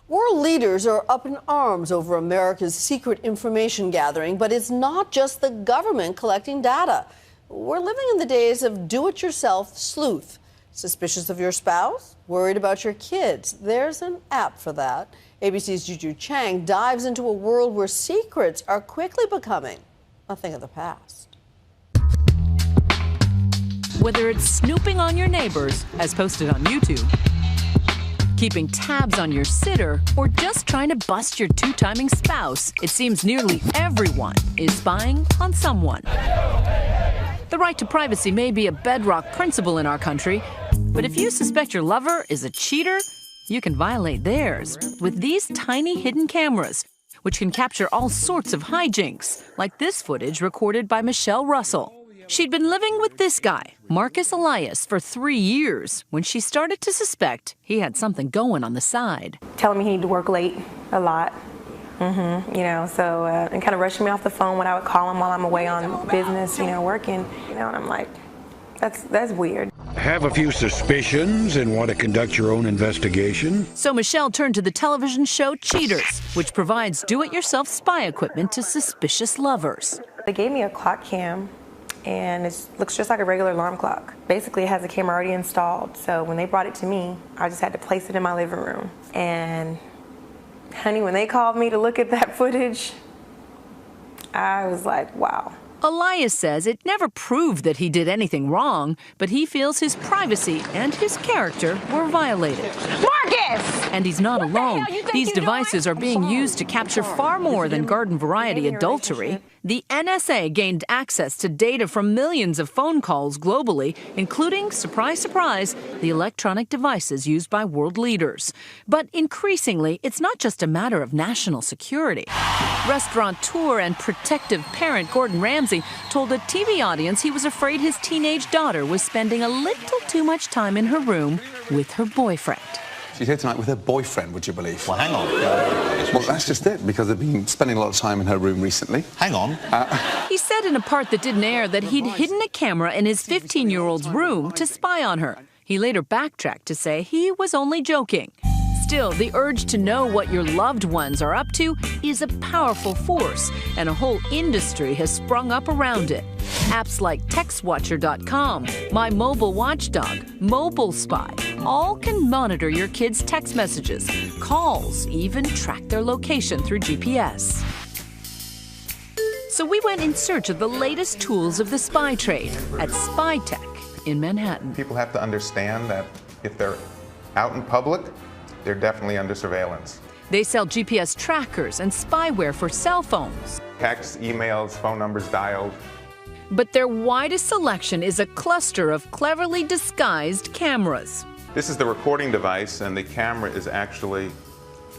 World leaders are up in arms over America's secret information gathering, but it's not just the government collecting data. We're living in the days of do-it-yourself sleuth. Suspicious of your spouse? Worried about your kids? There's an app for that. ABC's Juju Chang dives into a world where secrets are quickly becoming a thing of the past. Whether it's snooping on your neighbors, as posted on YouTube, keeping tabs on your sitter, or just trying to bust your two-timing spouse, it seems nearly everyone is spying on someone. The right to privacy may be a bedrock principle in our country, but if you suspect your lover is a cheater, you can violate theirs with these tiny hidden cameras, which can capture all sorts of hijinks, like this footage recorded by Michelle Russell. She'd been living with this guy, Marcus Elias, for 3 years when she started to suspect he had something going on the side. Telling me he needed to work late a lot, and kind of rushing me off the phone when I would call him while I'm away on business, working, and I'm like, that's weird. Have a few suspicions and want to conduct your own investigation? So Michelle turned to the television show Cheaters, which provides do-it-yourself spy equipment to suspicious lovers. They gave me a clock cam, and it looks just like a regular alarm clock. Basically, it has a camera already installed, so when they brought it to me, I just had to place it in my living room. And honey, when they called me to look at that footage, I was like, wow. Elias says it never proved that he did anything wrong, but he feels his privacy and his character were violated. Marcus! And he's not alone. These devices are being used to capture far more than garden variety adultery. The NSA gained access to data from millions of phone calls globally, including, surprise, surprise, the electronic devices used by world leaders. But increasingly, it's not just a matter of national security. Restaurateur and protective parent Gordon Ramsay told a TV audience he was afraid his teenage daughter was spending a little too much time in her room with her boyfriend. She's here tonight with her boyfriend, would you believe? Well, hang on. Well, that's just it, because they've been spending a lot of time in her room recently. Hang on. He said in a part that didn't air that he'd hidden a camera in his 15-year-old's room to spy on her. He later backtracked to say he was only joking. Still, the urge to know what your loved ones are up to is a powerful force, and a whole industry has sprung up around it. Apps like TextWatcher.com, My Mobile Watchdog, Mobile Spy, all can monitor your kids' text messages, calls, even track their location through GPS. So we went in search of the latest tools of the spy trade at SpyTech in Manhattan. People have to understand that if they're out in public, they're definitely under surveillance. They sell GPS trackers and spyware for cell phones. Texts, emails, phone numbers dialed. But their widest selection is a cluster of cleverly disguised cameras. This is the recording device, and the camera is actually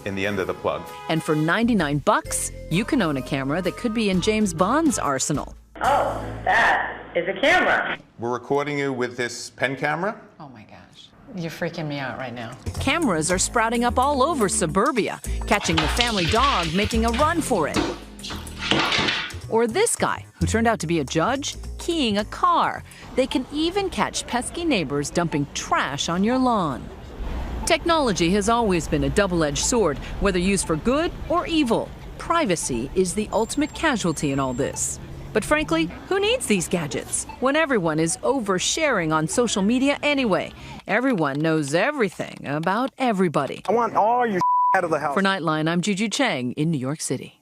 in the end of the plug. And for $99, you can own a camera that could be in James Bond's arsenal. Oh, that is a camera. We're recording you with this pen camera. Oh my gosh. You're freaking me out right now. Cameras are sprouting up all over suburbia, catching the family dog making a run for it. Or this guy, who turned out to be a judge, keying a car. They can even catch pesky neighbors dumping trash on your lawn. Technology has always been a double-edged sword, whether used for good or evil. Privacy is the ultimate casualty in all this. But frankly, who needs these gadgets when everyone is oversharing on social media anyway? Everyone knows everything about everybody. I want all your out of the house. For Nightline, I'm Juju Chang in New York City.